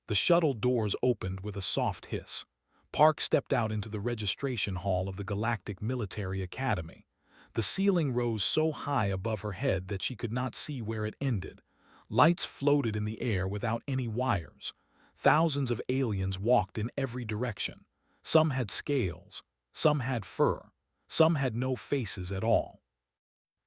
The shuttle doors opened with a soft hiss. Park stepped out into the registration hall of the Galactic Military Academy. The ceiling rose so high above her head that she could not see where it ended. Lights floated in the air without any wires. Thousands of aliens walked in every direction. Some had scales, some had fur, some had no faces at all.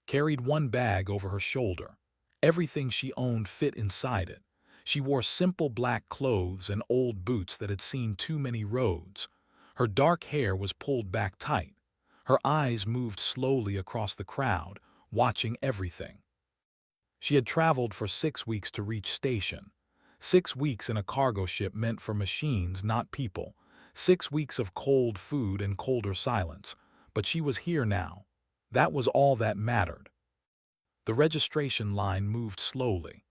Carried one bag over her shoulder. Everything she owned fit inside it. She wore simple black clothes and old boots that had seen too many roads. Her dark hair was pulled back tight. Her eyes moved slowly across the crowd, watching everything. She had traveled for 6 weeks to reach station. 6 weeks in a cargo ship meant for machines, not people. 6 weeks of cold food and colder silence. But she was here now. That was all that mattered. The registration line moved slowly.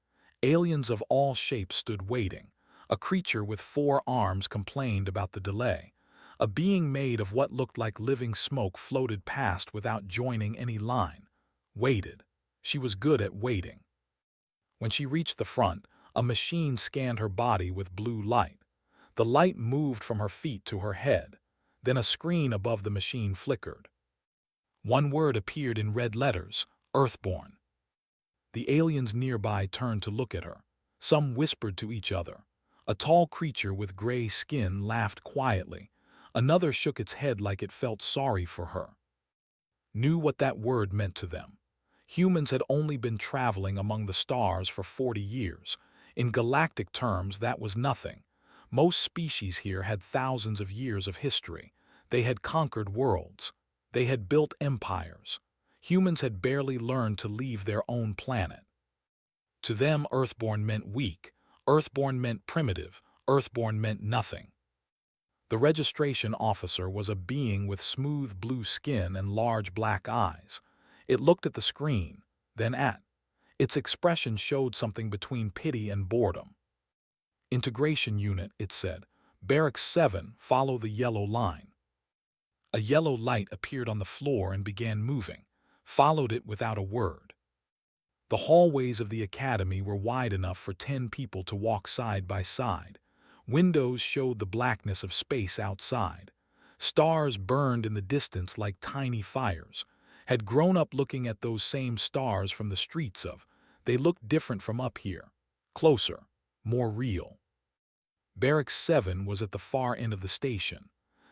Aliens of all shapes stood waiting. A creature with 4 arms complained about the delay. A being made of what looked like living smoke floated past without joining any line. Waited. She was good at waiting. When she reached the front, a machine scanned her body with blue light. The light moved from her feet to her head. Then a screen above the machine flickered. One word appeared in red letters: Earthborn. The aliens nearby turned to look at her. Some whispered to each other. A tall creature with gray skin laughed quietly. Another shook its head like it felt sorry for her. Knew what that word meant to them. Humans had only been traveling among the stars for 40 years. In galactic terms, that was nothing. Most species here had thousands of years of history. They had conquered worlds. They had built empires. Humans had barely learned to leave their own planet. To them, Earthborn meant weak. Earthborn meant primitive. Earthborn meant nothing. The registration officer was a being with smooth blue skin and large black eyes. It looked at the screen, then at. Its expression showed something between pity and boredom. Integration unit, it said. Barracks 7, follow the yellow line. A yellow light appeared on the floor and began moving, followed it without a word. The hallways of the academy were wide enough for 10 people to walk side by side. Windows showed the blackness of space outside. Stars burned in the distance like tiny fires. Had grown up looking at those same stars from the streets of. They looked different from up here. Closer, more real. Barracks 7 was at the far end of the station.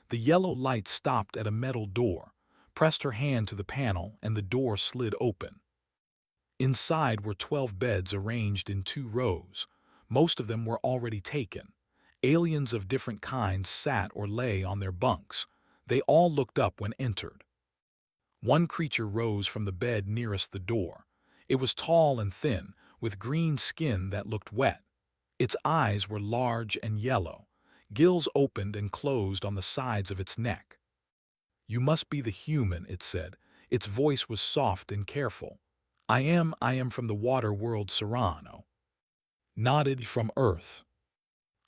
The yellow light stopped at a metal door, pressed her hand to the panel, and the door slid open. Inside were 12 beds arranged in 2 rows. Most of them were already taken. Aliens of different kinds sat or lay on their bunks. They all looked up when entered. One creature rose from the bed nearest the door. It was tall and thin, with green skin that looked wet. Its eyes were large and yellow. Gills opened and closed on the sides of its neck. "You must be the human," it said. Its voice was soft and careful. I am from the water world Serrano." Nodded from Earth.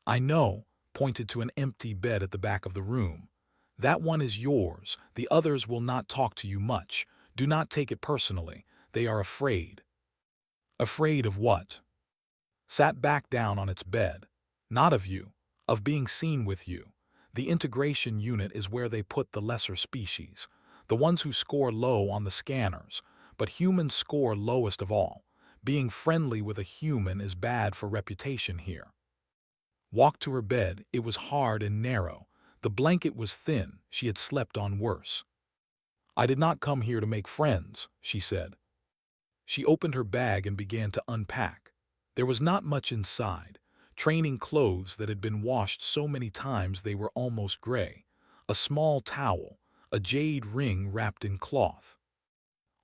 "I know," pointed to an empty bed at the back of the room. "That one is yours. The others will not talk to you much. Do not take it personally. They are afraid." "Afraid of what?" Sat back down on its bed. "Not of you. Of being seen with you. The integration unit is where they put the lesser species. The ones who score low on the scanners. But humans score lowest of all. Being friendly with a human is bad for reputation here." Walked to her bed. It was hard and narrow. The blanket was thin. She had slept on worse. "I did not come here to make friends," she said. She opened her bag and began to unpack. There was not much inside. Training clothes that had been washed so many times they were almost gray. A small towel. A jade ring wrapped in cloth.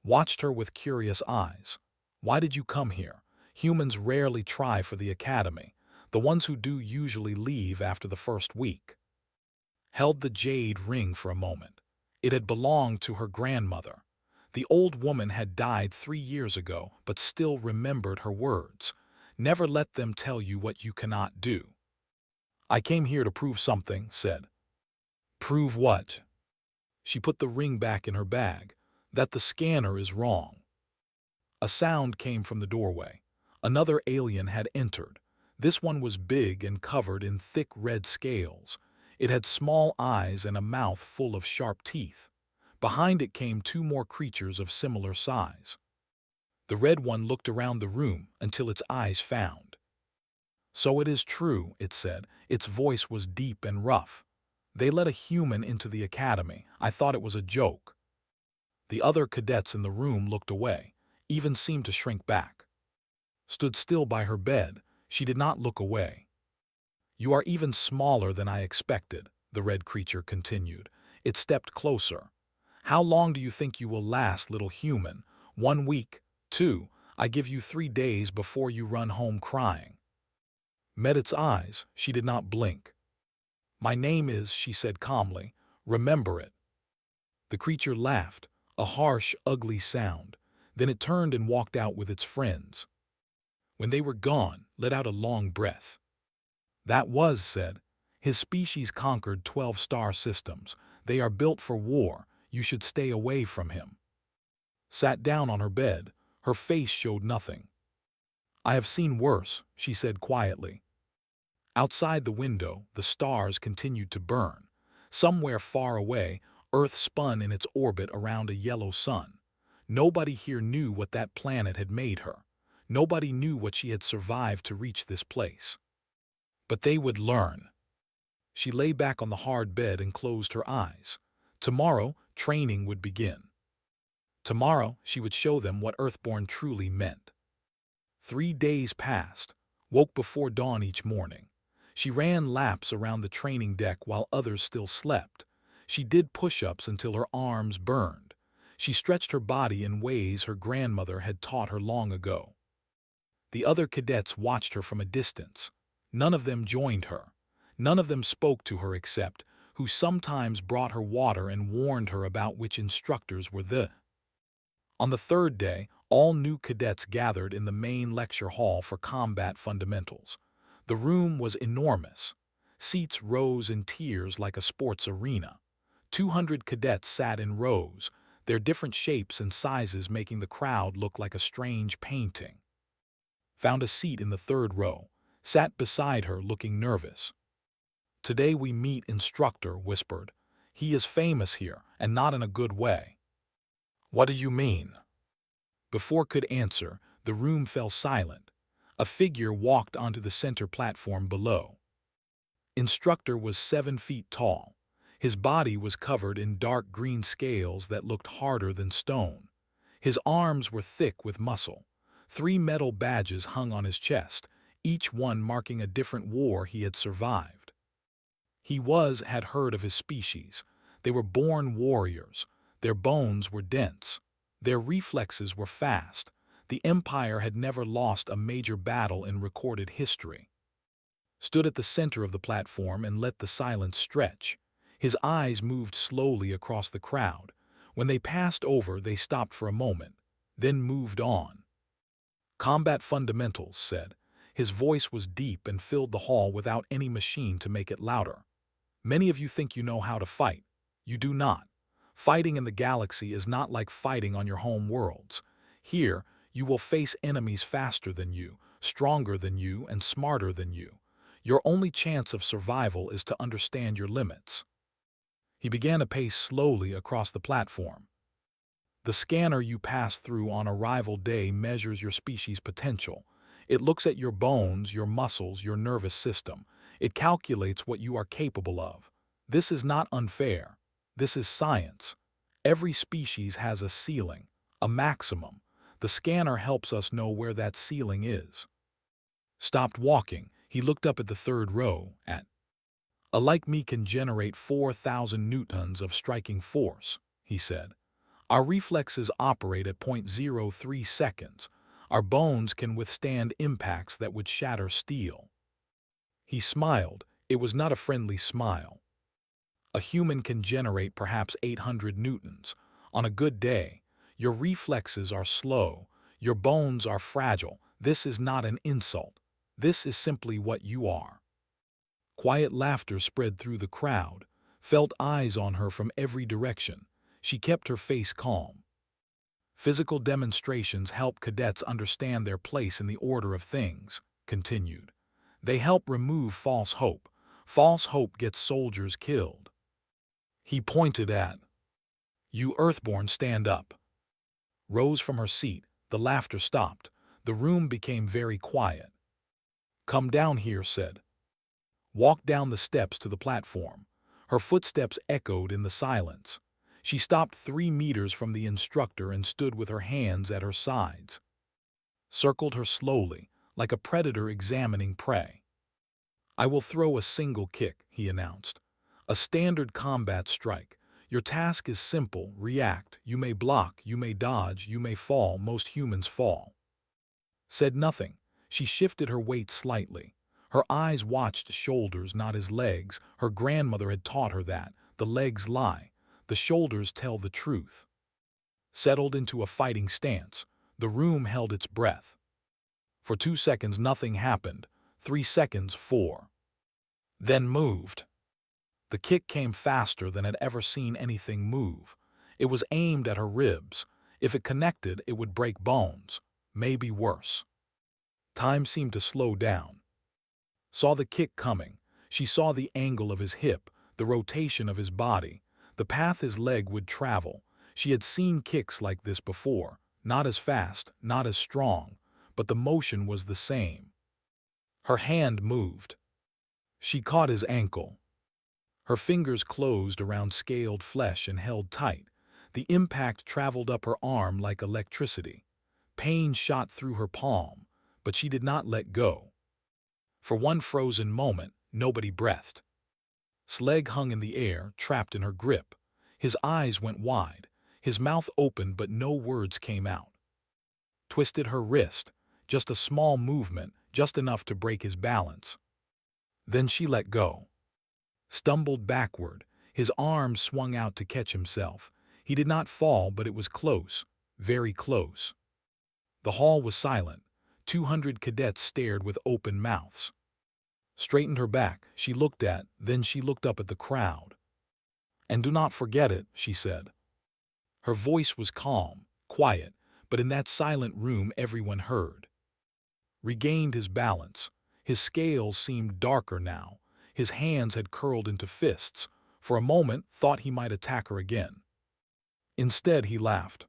Watched her with curious eyes. "Why did you come here? Humans rarely try for the academy. The ones who do usually leave after the first week." Held the jade ring for a moment. It had belonged to her grandmother. The old woman had died 3 years ago, but still remembered her words. "Never let them tell you what you cannot do." "I came here to prove something," said. "Prove what?" She put the ring back in her bag. "That the scanner is wrong." A sound came from the doorway. Another alien had entered. This one was big and covered in thick red scales. It had small eyes and a mouth full of sharp teeth. Behind it came two more creatures of similar size. The red one looked around the room until its eyes found. "So it is true," it said. Its voice was deep and rough. "They let a human into the academy. I thought it was a joke." The other cadets in the room looked away, even seemed to shrink back. Stood still by her bed, she did not look away. "You are even smaller than I expected," the red creature continued. It stepped closer. "How long do you think you will last, little human? 1 week? 2? I give you 3 days before you run home crying." Met its eyes, she did not blink. "My name is," she said calmly, "remember it." The creature laughed, a harsh, ugly sound. Then it turned and walked out with its friends. When they were gone, let out a long breath. "That was," said. "His species conquered 12 star systems. They are built for war. You should stay away from him." Sat down on her bed. Her face showed nothing. "I have seen worse," she said quietly. Outside the window, the stars continued to burn. Somewhere far away, Earth spun in its orbit around a yellow sun. Nobody here knew what that planet had made her. Nobody knew what she had survived to reach this place. But they would learn. She lay back on the hard bed and closed her eyes. Tomorrow, training would begin. Tomorrow, she would show them what Earthborn truly meant. 3 days passed, woke before dawn each morning. She ran laps around the training deck while others still slept. She did push-ups until her arms burned. She stretched her body in ways her grandmother had taught her long ago. The other cadets watched her from a distance. None of them joined her. None of them spoke to her except who sometimes brought her water and warned her about which instructors were the. On the 3rd day, all new cadets gathered in the main lecture hall for combat fundamentals. The room was enormous. Seats rose in tiers like a sports arena. 200 cadets sat in rows, their different shapes and sizes making the crowd look like a strange painting. Found a seat in the 3rd row, sat beside her looking nervous. "Today we meet Instructor," whispered. "He is famous here, and not in a good way." "What do you mean?" Before could answer, the room fell silent. A figure walked onto the center platform below. Instructor was 7 feet tall. His body was covered in dark green scales that looked harder than stone. His arms were thick with muscle. 3 metal badges hung on his chest, each one marking a different war he had survived. He had heard of his species. They were born warriors. Their bones were dense. Their reflexes were fast. The Empire had never lost a major battle in recorded history. Stood at the center of the platform and let the silence stretch. His eyes moved slowly across the crowd. When they passed over, they stopped for a moment, then moved on. "Combat fundamentals," said. His voice was deep and filled the hall without any machine to make it louder. "Many of you think you know how to fight. You do not. Fighting in the galaxy is not like fighting on your home worlds. Here, you will face enemies faster than you, stronger than you, and smarter than you. Your only chance of survival is to understand your limits." He began to pace slowly across the platform. "The scanner you pass through on arrival day measures your species' potential. It looks at your bones, your muscles, your nervous system. It calculates what you are capable of. This is not unfair. This is science. Every species has a ceiling, a maximum. The scanner helps us know where that ceiling is." Stopped walking. He looked up at the 3rd row, at. "A like me can generate 4,000 newtons of striking force," he said. "Our reflexes operate at 0.03 seconds. Our bones can withstand impacts that would shatter steel." He smiled. It was not a friendly smile. "A human can generate perhaps 800 newtons. On a good day, your reflexes are slow. Your bones are fragile. This is not an insult. This is simply what you are." Quiet laughter spread through the crowd. Felt eyes on her from every direction. She kept her face calm. "Physical demonstrations help cadets understand their place in the order of things," continued. They help remove false hope. False hope gets soldiers killed. He pointed at, "You Earthborn, stand up." Rose from her seat. The laughter stopped. The room became very quiet. "Come down here," said. Walked down the steps to the platform. Her footsteps echoed in the silence. She stopped 3 meters from the instructor and stood with her hands at her sides. Circled her slowly, like a predator examining prey. "I will throw a single kick," he announced. "A standard combat strike. Your task is simple: react. You may block, you may dodge, you may fall. Most humans fall." Said nothing. She shifted her weight slightly. Her eyes watched shoulders, not his legs. Her grandmother had taught her that. The legs lie. The shoulders tell the truth. Settled into a fighting stance. The room held its breath. For 2 seconds nothing happened. 3 seconds, 4. Then moved. The kick came faster than had ever seen anything move. It was aimed at her ribs. If it connected, it would break bones. Maybe worse. Time seemed to slow down. Saw the kick coming. She saw the angle of his hip, the rotation of his body, the path his leg would travel. She had seen kicks like this before, not as fast, not as strong, but the motion was the same. Her hand moved. She caught his ankle. Her fingers closed around scaled flesh and held tight. The impact traveled up her arm like electricity. Pain shot through her palm, but she did not let go. For one frozen moment, nobody breathed. Slag hung in the air, trapped in her grip. His eyes went wide. His mouth opened, but no words came out. Twisted her wrist. Just a small movement, just enough to break his balance. Then she let go. Stumbled backward. His arm swung out to catch himself. He did not fall, but it was close. Very close. The hall was silent. 200 cadets stared with open mouths. Straightened her back. She looked then she looked up at the crowd. "And do not forget it," she said. Her voice was calm, quiet, but in that silent room everyone heard. Regained his balance. His scales seemed darker now. His hands had curled into fists. For a moment, thought he might attack her again. Instead, he laughed.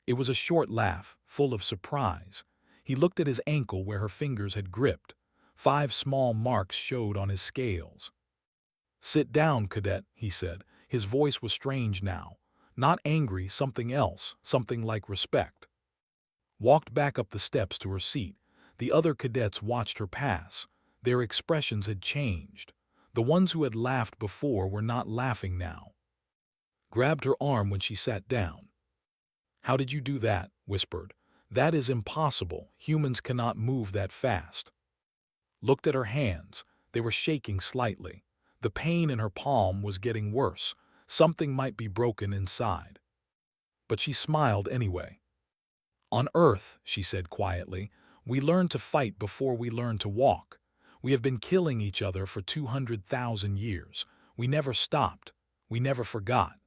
It was a short laugh, full of surprise. He looked at his ankle where her fingers had gripped. 5 small marks showed on his scales. "Sit down, cadet," he said. His voice was strange now. Not angry, something else, something like respect. Walked back up the steps to her seat. The other cadets watched her pass. Their expressions had changed. The ones who had laughed before were not laughing now. Grabbed her arm when she sat down. "How did you do that?" whispered. "That is impossible. Humans cannot move that fast." Looked at her hands. They were shaking slightly. The pain in her palm was getting worse. Something might be broken inside. But she smiled anyway. "On Earth," she said quietly, "we learn to fight before we learn to walk. We have been killing each other for 200,000 years. We never stopped. We never forgot."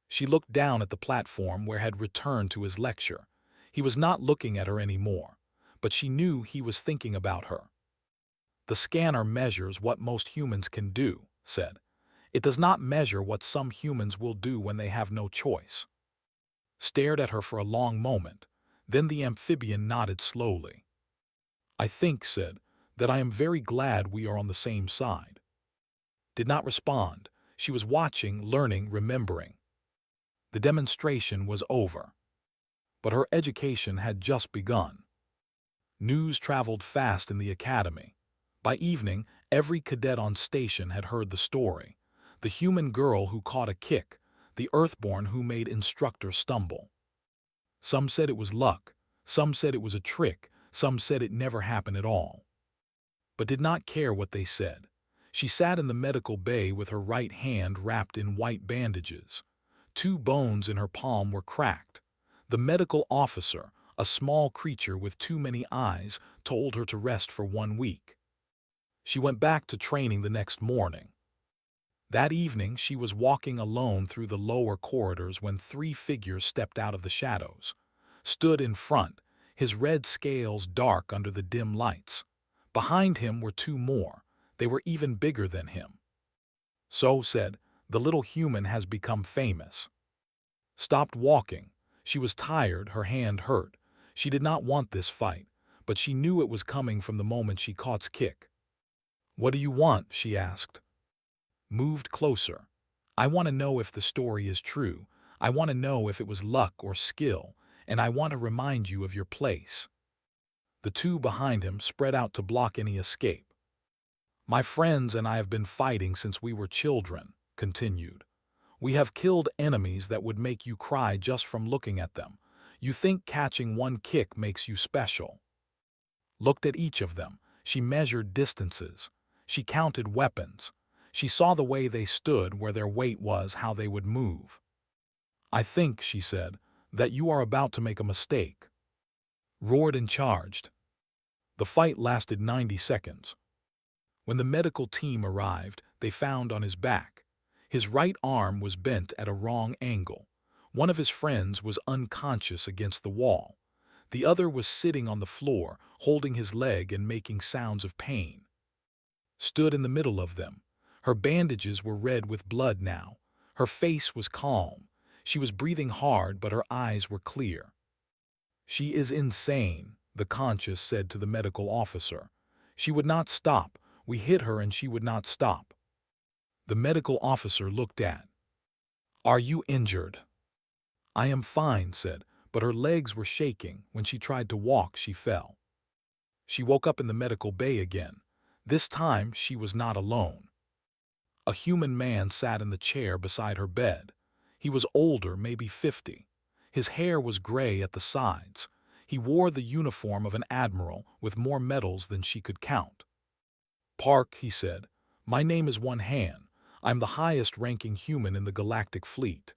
She looked down at the platform where had returned to his lecture. He was not looking at her anymore, but she knew he was thinking about her. "The scanner measures what most humans can do," said. "It does not measure what some humans will do when they have no choice." Stared at her for a long moment. Then the amphibian nodded slowly. "I think," said, "that I am very glad we are on the same side." Did not respond. She was watching, learning, remembering. The demonstration was over. But her education had just begun. News traveled fast in the academy. By evening, every cadet on station had heard the story. The human girl who caught a kick, the Earthborn who made Instructor stumble. Some said it was luck, some said it was a trick, some said it never happened at all. But did not care what they said. She sat in the medical bay with her right hand wrapped in white bandages. 2 bones in her palm were cracked. The medical officer, a small creature with too many eyes, told her to rest for 1 week. She went back to training the next morning. That evening she was walking alone through the lower corridors when 3 figures stepped out of the shadows. Stood in front, his red scales dark under the dim lights. Behind him were two more. They were even bigger than him. So said, the little human has become famous. Stopped walking. She was tired, her hand hurt. She did not want this fight, but she knew it was coming from the moment she caught's kick. "What do you want?" she asked. Moved closer. "I want to know if the story is true. I want to know if it was luck or skill, and I want to remind you of your place." The two behind him spread out to block any escape. "My friends and I have been fighting since we were children," continued. "We have killed enemies that would make you cry just from looking at them. You think catching one kick makes you special." Looked at each of them. She measured distances. She counted weapons. She saw the way they stood, where their weight was, how they would move. "I think," she said, "that you are about to make a mistake." Roared and charged. The fight lasted 90 seconds. When the medical team arrived, they found on his back. His right arm was bent at a wrong angle. One of his friends was unconscious against the wall. The other was sitting on the floor, holding his leg and making sounds of pain. Stood in the middle of them. Her bandages were red with blood now. Her face was calm. She was breathing hard, but her eyes were clear. "She is insane," the conscious said to the medical officer. "She would not stop. We hit her and she would not stop." The medical officer looked at. "Are you injured?" "I am fine," said, but her legs were shaking. When she tried to walk, she fell. She woke up in the medical bay again. This time she was not alone. A human man sat in the chair beside her bed. He was older, maybe 50. His hair was gray at the sides. He wore the uniform of an admiral with more medals than she could count. "Park," he said, "my name is One Hand. I'm the highest-ranking human in the Galactic Fleet."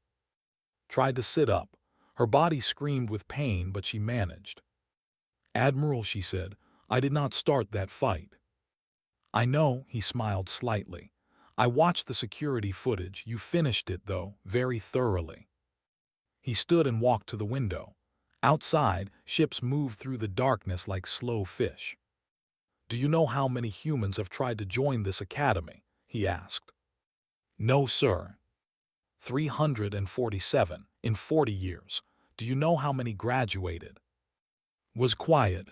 Tried to sit up. Her body screamed with pain, but she managed. "Admiral," she said, "I did not start that fight." "I know," he smiled slightly. "I watched the security footage. You finished it, though, very thoroughly." He stood and walked to the window. Outside, ships moved through the darkness like slow fish. "Do you know how many humans have tried to join this academy?" he asked. "No, sir." 347 in 40 years. "Do you know how many graduated?" Was quiet.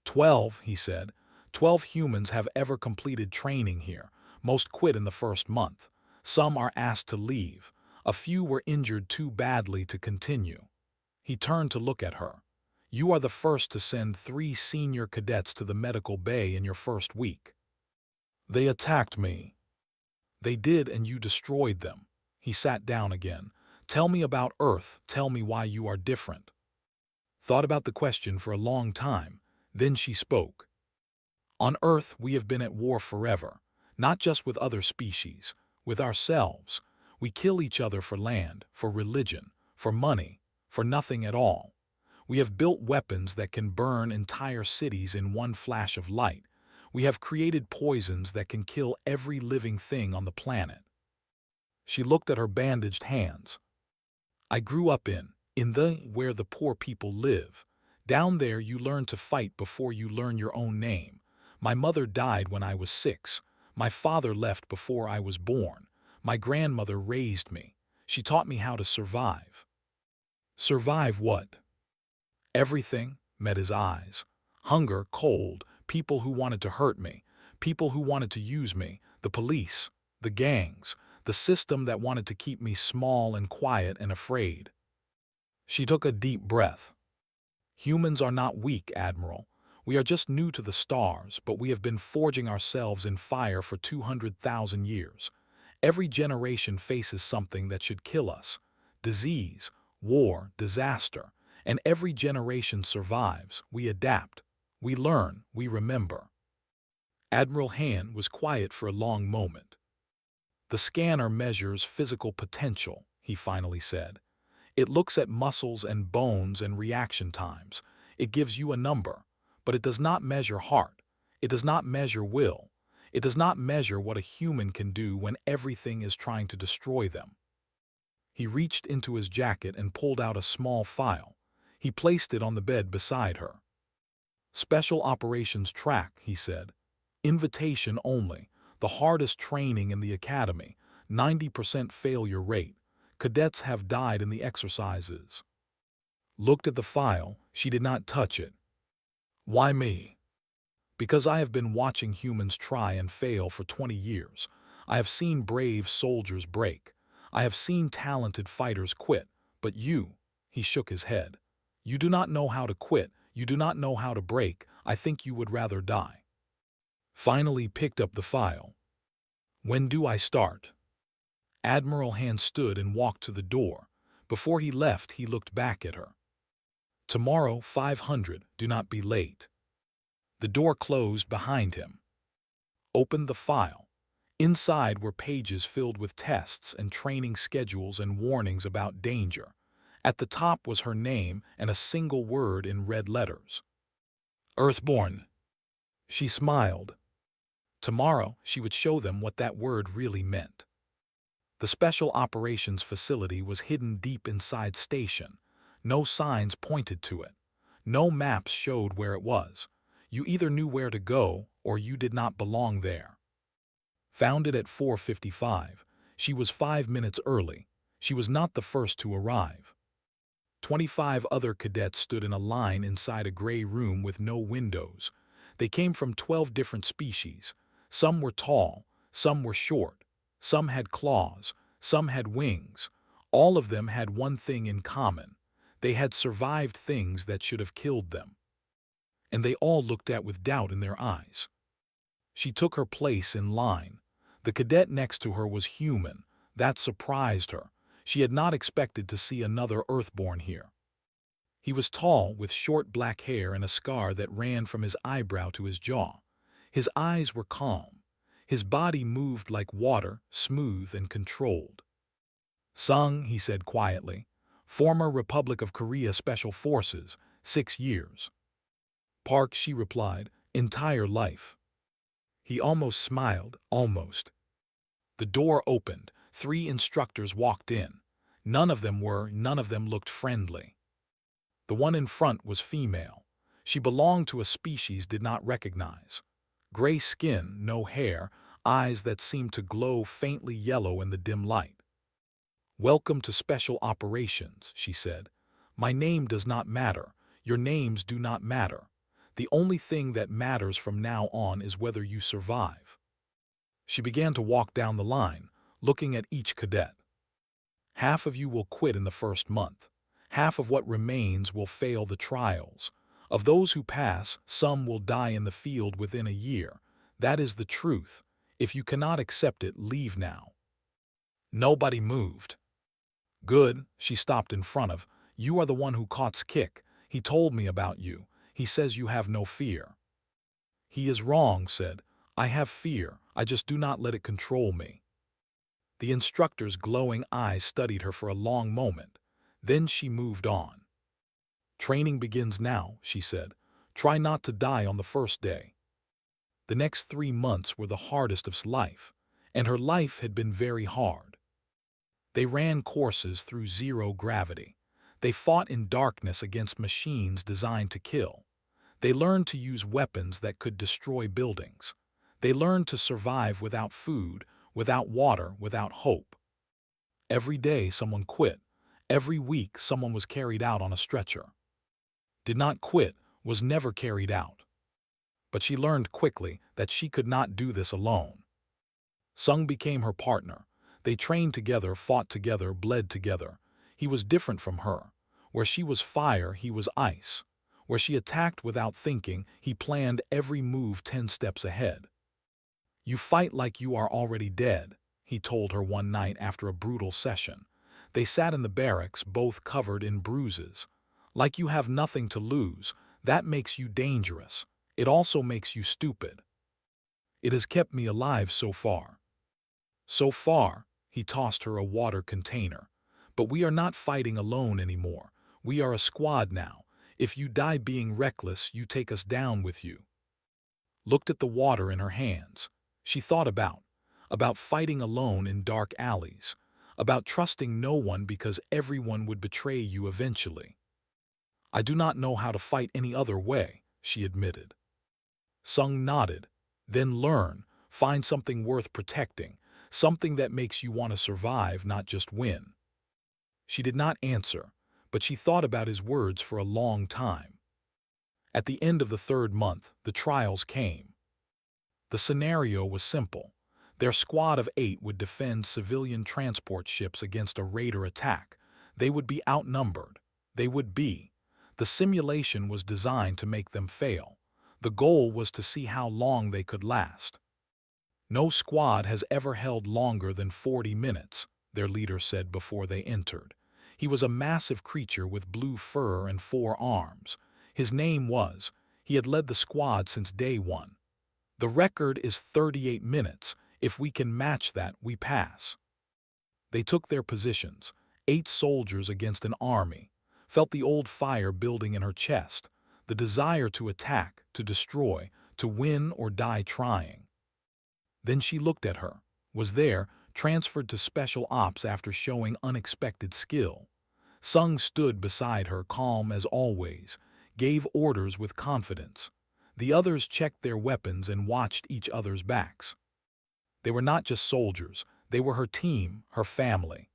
12, he said. 12 humans have ever completed training here. Most quit in the first month. Some are asked to leave. A few were injured too badly to continue. He turned to look at her. "You are the first to send 3 senior cadets to the medical bay in your first week." "They attacked me." "They did, and you destroyed them." He sat down again. "Tell me about Earth. Tell me why you are different." Thought about the question for a long time. Then she spoke. "On Earth, we have been at war forever. Not just with other species, with ourselves. We kill each other for land, for religion, for money, for nothing at all. We have built weapons that can burn entire cities in one flash of light. We have created poisons that can kill every living thing on the planet." She looked at her bandaged hands. "I grew up where the poor people live. Down there you learn to fight before you learn your own name. My mother died when I was 6. My father left before I was born. My grandmother raised me. She taught me how to survive." "Survive what?" "Everything," met his eyes. "Hunger, cold, people who wanted to hurt me, people who wanted to use me, the police, the gangs, the system that wanted to keep me small and quiet and afraid." She took a deep breath. "Humans are not weak, Admiral. We are just new to the stars, but we have been forging ourselves in fire for 200,000 years. Every generation faces something that should kill us. Disease, war, disaster. And every generation survives. We adapt. We learn. We remember." Admiral Han was quiet for a long moment. "The scanner measures physical potential," he finally said. "It looks at muscles and bones and reaction times. It gives you a number. But it does not measure heart. It does not measure will. It does not measure what a human can do when everything is trying to destroy them." He reached into his jacket and pulled out a small file. He placed it on the bed beside her. Special Operations Track, he said. Invitation only. The hardest training in the academy. 90% failure rate. Cadets have died in the exercises. Looked at the file. She did not touch it. Why me? Because I have been watching humans try and fail for 20 years. I have seen brave soldiers break. I have seen talented fighters quit. But you, he shook his head. You do not know how to quit. You do not know how to break. I think you would rather die. Finally picked up the file. When do I start? Admiral Hand stood and walked to the door. Before he left, he looked back at her. Tomorrow, 500, do not be late. The door closed behind him. Opened the file. Inside were pages filled with tests and training schedules and warnings about danger. At the top was her name and a single word in red letters. Earthborn. She smiled. Tomorrow, she would show them what that word really meant. The Special Operations Facility was hidden deep inside station. No signs pointed to it. No maps showed where it was. You either knew where to go or you did not belong there. Founded at 4:55, she was 5 minutes early. She was not the first to arrive. 25 other cadets stood in a line inside a gray room with no windows. They came from 12 different species. Some were tall, some were short, some had claws, some had wings. All of them had one thing in common. They had survived things that should have killed them. And they all looked at with doubt in their eyes. She took her place in line. The cadet next to her was human. That surprised her. She had not expected to see another Earthborn here. He was tall, with short black hair and a scar that ran from his eyebrow to his jaw. His eyes were calm. His body moved like water, smooth and controlled. Sung, he said quietly. Former Republic of Korea Special Forces, 6 years. Park, she replied. Entire life. He almost smiled, almost. The door opened. 3 instructors walked in. None of them looked friendly. The one in front was female. She belonged to a species did not recognize. Gray skin, no hair, eyes that seemed to glow faintly yellow in the dim light. Welcome to Special Operations, she said. My name does not matter. Your names do not matter. The only thing that matters from now on is whether you survive. She began to walk down the line, looking at each cadet. Half of you will quit in the first month. Half of what remains will fail the trials. Of those who pass, some will die in the field within a year. That is the truth. If you cannot accept it, leave now. Nobody moved. Good, she stopped in front of. You are the one who caught Kick. He told me about you. He says you have no fear. He is wrong, said. I have fear. I just do not let it control me. The instructor's glowing eyes studied her for a long moment. Then she moved on. Training begins now, she said. Try not to die on the first day. The next 3 months were the hardest of life, and her life had been very hard. They ran courses through zero gravity. They fought in darkness against machines designed to kill. They learned to use weapons that could destroy buildings. They learned to survive without food, without water, without hope. Every day someone quit. Every week someone was carried out on a stretcher. Did not quit, was never carried out. But she learned quickly that she could not do this alone. Sung became her partner. They trained together, fought together, bled together. He was different from her. Where she was fire, he was ice. Where she attacked without thinking, he planned every move 10 steps ahead. You fight like you are already dead, he told her one night after a brutal session. They sat in the barracks, both covered in bruises. Like you have nothing to lose. That makes you dangerous. It also makes you stupid. It has kept me alive so far. So far, he tossed her a water container. But we are not fighting alone anymore. We are a squad now. If you die being reckless, you take us down with you. Looked at the water in her hands. She thought about fighting alone in dark alleys, about trusting no one because everyone would betray you eventually. I do not know how to fight any other way, she admitted. Sung nodded. Then learn, find something worth protecting, something that makes you want to survive, not just win. She did not answer, but she thought about his words for a long time. At the end of the third month, the trials came. The scenario was simple. Their squad of 8 would defend civilian transport ships against a raider attack. They would be outnumbered. They would be. The simulation was designed to make them fail. The goal was to see how long they could last. No squad has ever held longer than 40 minutes, their leader said before they entered. He was a massive creature with blue fur and 4 arms. His name was, he had led the squad since day 1. The record is 38 minutes. If we can match that, we pass. They took their positions, 8 soldiers against an army, felt the old fire building in her chest, the desire to attack, to destroy, to win or die trying. Then she looked at her, was there, transferred to Special Ops after showing unexpected skill. Sung stood beside her, calm as always, gave orders with confidence. The others checked their weapons and watched each other's backs. They were not just soldiers, they were her team, her family.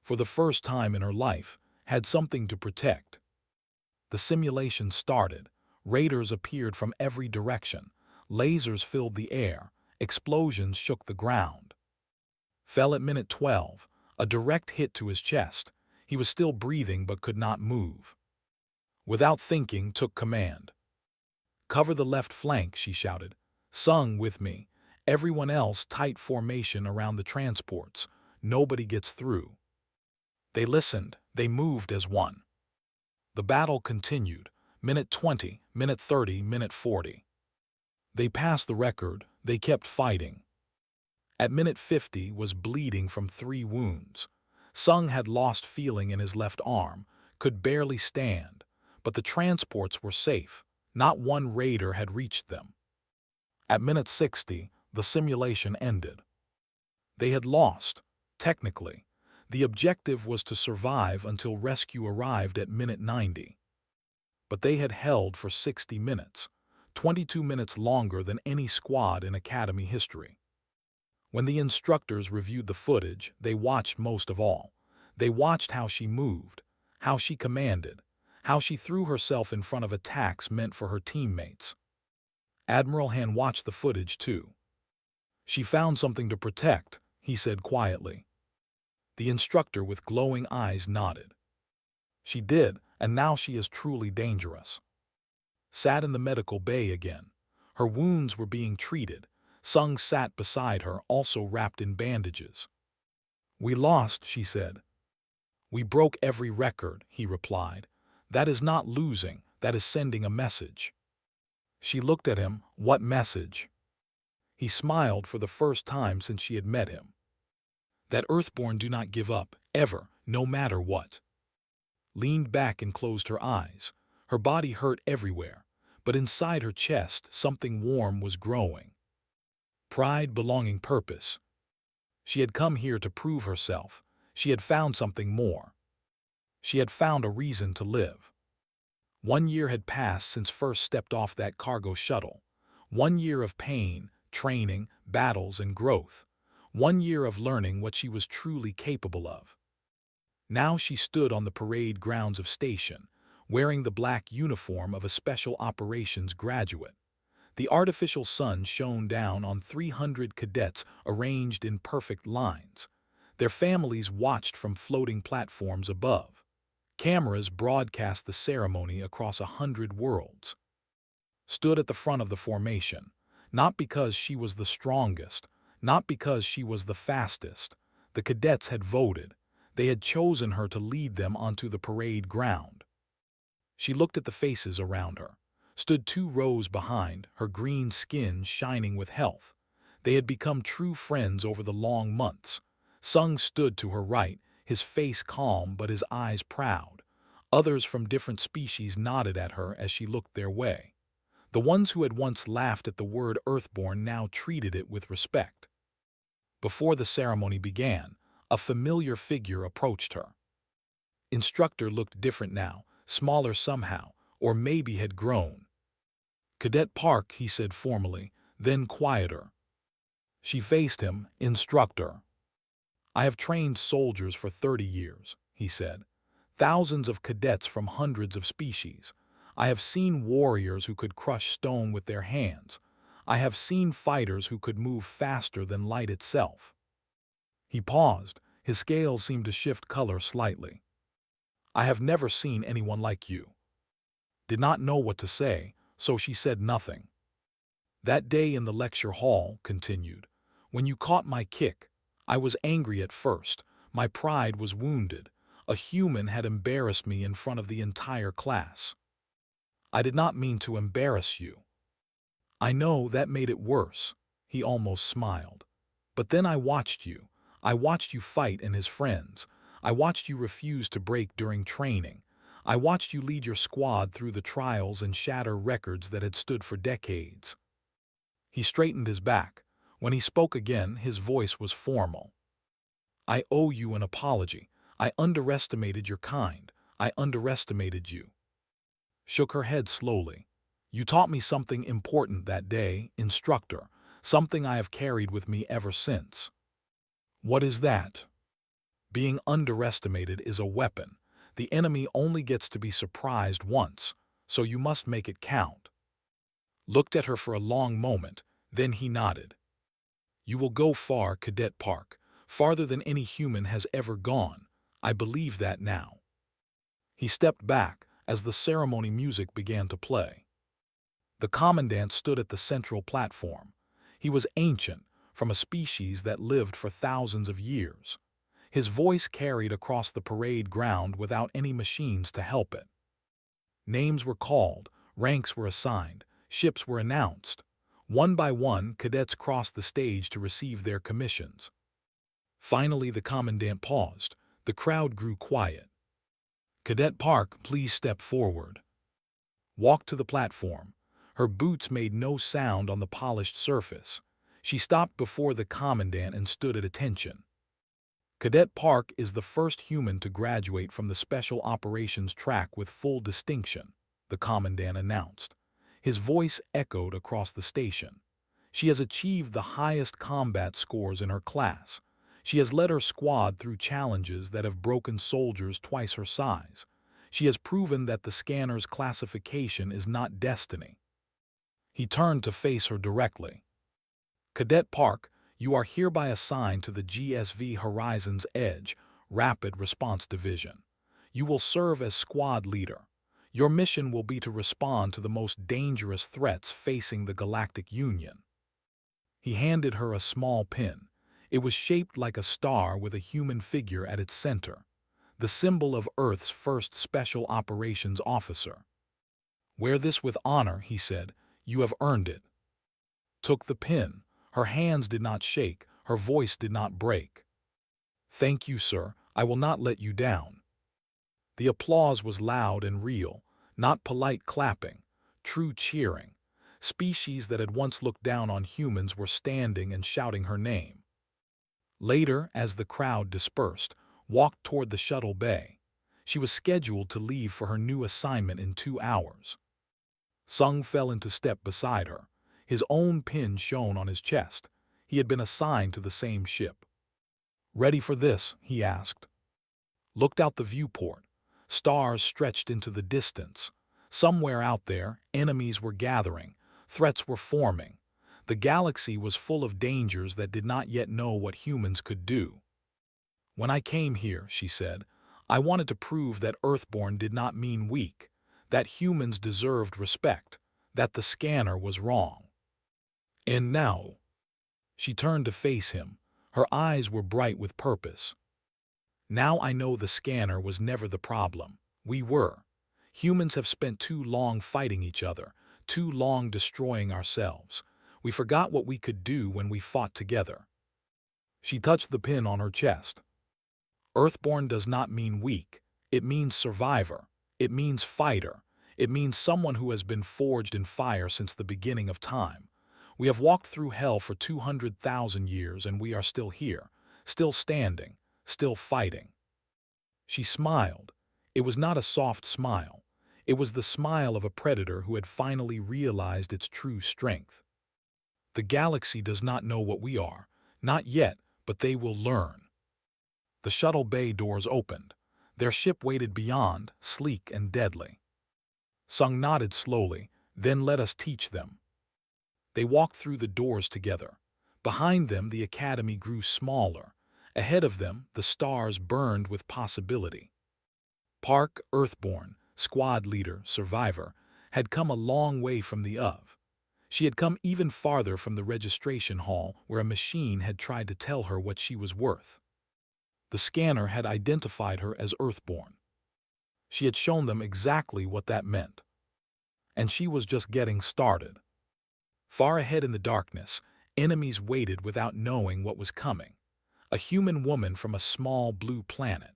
For the first time in her life, had something to protect. The simulation started. Raiders appeared from every direction. Lasers filled the air. Explosions shook the ground. Fell at minute 12, a direct hit to his chest. He was still breathing but could not move. Without thinking, took command. "Cover the left flank," she shouted. "Sung with me. Everyone else tight formation around the transports. Nobody gets through." They listened. They moved as one. The battle continued. Minute 20, minute 30, minute 40. They passed the record. They kept fighting. At minute 50 was bleeding from 3 wounds. Sung had lost feeling in his left arm, could barely stand, but the transports were safe. Not one raider had reached them. At minute 60, the simulation ended. They had lost, technically. The objective was to survive until rescue arrived at minute 90. But they had held for 60 minutes, 22 minutes longer than any squad in Academy history. When the instructors reviewed the footage, they watched most of all. They watched how she moved, how she commanded, how she threw herself in front of attacks meant for her teammates. Admiral Han watched the footage too. "She found something to protect," he said quietly. The instructor with glowing eyes nodded. "She did, and now she is truly dangerous." Sat in the medical bay again. Her wounds were being treated. Sung sat beside her, also wrapped in bandages. "We lost," she said. "We broke every record," he replied. "That is not losing, that is sending a message." She looked at him. What message? He smiled for the first time since she had met him. "That Earthborn do not give up, ever, no matter what." Leaned back and closed her eyes. Her body hurt everywhere, but inside her chest something warm was growing. Pride, belonging, purpose. She had come here to prove herself. She had found something more. She had found a reason to live. 1 year had passed since first stepped off that cargo shuttle. 1 year of pain, training, battles, and growth. 1 year of learning what she was truly capable of. Now she stood on the parade grounds of station, wearing the black uniform of a special operations graduate. The artificial sun shone down on 300 cadets arranged in perfect lines. Their families watched from floating platforms above. Cameras broadcast the ceremony across 100 worlds. Stood at the front of the formation, not because she was the strongest, not because she was the fastest. The cadets had voted. They had chosen her to lead them onto the parade ground. She looked at the faces around her. Stood 2 rows behind, her green skin shining with health. They had become true friends over the long months. Sung stood to her right, his face calm but his eyes proud. Others from different species nodded at her as she looked their way. The ones who had once laughed at the word Earthborn now treated it with respect. Before the ceremony began, a familiar figure approached her. Instructor looked different now, smaller somehow, or maybe had grown. Cadet Park, he said formally, then quieter. She faced him, Instructor. I have trained soldiers for 30 years, he said. Thousands of cadets from hundreds of species. I have seen warriors who could crush stone with their hands. I have seen fighters who could move faster than light itself. He paused. His scales seemed to shift color slightly. I have never seen anyone like you. Did not know what to say, so she said nothing. That day in the lecture hall, continued, when you caught my kick, I was angry at first. My pride was wounded. A human had embarrassed me in front of the entire class. I did not mean to embarrass you. I know that made it worse. He almost smiled. But then I watched you. I watched you fight and his friends. I watched you refuse to break during training. I watched you lead your squad through the trials and shatter records that had stood for decades. He straightened his back. When he spoke again, his voice was formal. I owe you an apology. I underestimated your kind. I underestimated you. Shook her head slowly. You taught me something important that day, Instructor, something I have carried with me ever since. What is that? Being underestimated is a weapon. The enemy only gets to be surprised once, so you must make it count. Looked at her for a long moment, then he nodded. You will go far, Cadet Park, farther than any human has ever gone. I believe that now. He stepped back as the ceremony music began to play. The commandant stood at the central platform. He was ancient, from a species that lived for thousands of years. His voice carried across the parade ground without any machines to help it. Names were called, ranks were assigned, ships were announced. One by one, cadets crossed the stage to receive their commissions. Finally, the commandant paused. The crowd grew quiet. Cadet Park, please step forward. Walked to the platform. Her boots made no sound on the polished surface. She stopped before the commandant and stood at attention. Cadet Park is the first human to graduate from the Special Operations track with full distinction, the commandant announced. His voice echoed across the station. She has achieved the highest combat scores in her class. She has led her squad through challenges that have broken soldiers twice her size. She has proven that the scanner's classification is not destiny. He turned to face her directly. Cadet Park, you are hereby assigned to the GSV Horizon's Edge Rapid Response Division. You will serve as squad leader. Your mission will be to respond to the most dangerous threats facing the Galactic Union. He handed her a small pin. It was shaped like a star with a human figure at its center, the symbol of Earth's first Special Operations officer. Wear this with honor, he said. You have earned it. Took the pin. Her hands did not shake. Her voice did not break. Thank you, sir. I will not let you down. The applause was loud and real, not polite clapping, true cheering. Species that had once looked down on humans were standing and shouting her name. Later, as the crowd dispersed, walked toward the shuttle bay. She was scheduled to leave for her new assignment in 2 hours. Sung fell into step beside her. His own pin shone on his chest. He had been assigned to the same ship. Ready for this? He asked. Looked out the viewport. Stars stretched into the distance. Somewhere out there, enemies were gathering. Threats were forming. The galaxy was full of dangers that did not yet know what humans could do. When I came here, she said, I wanted to prove that Earthborn did not mean weak, that humans deserved respect, that the scanner was wrong. And now, she turned to face him. Her eyes were bright with purpose. Now I know the scanner was never the problem. We were. Humans have spent too long fighting each other, too long destroying ourselves. We forgot what we could do when we fought together. She touched the pin on her chest. Earthborn does not mean weak. It means survivor. It means fighter. It means someone who has been forged in fire since the beginning of time. We have walked through hell for 200,000 years and we are still here, still standing, still fighting. She smiled. It was not a soft smile. It was the smile of a predator who had finally realized its true strength. The galaxy does not know what we are, not yet, but they will learn. The shuttle bay doors opened. Their ship waited beyond, sleek and deadly. Sung nodded slowly, then let us teach them. They walked through the doors together. Behind them, the academy grew smaller. Ahead of them, the stars burned with possibility. Park, Earthborn, squad leader, survivor, had come a long way from the of. She had come even farther from the registration hall where a machine had tried to tell her what she was worth. The scanner had identified her as Earthborn. She had shown them exactly what that meant. And she was just getting started. Far ahead in the darkness, enemies waited without knowing what was coming. A human woman from a small blue planet.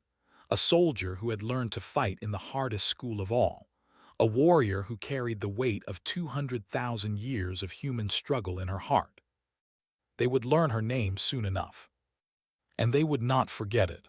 A soldier who had learned to fight in the hardest school of all. A warrior who carried the weight of 200,000 years of human struggle in her heart. They would learn her name soon enough. And they would not forget it.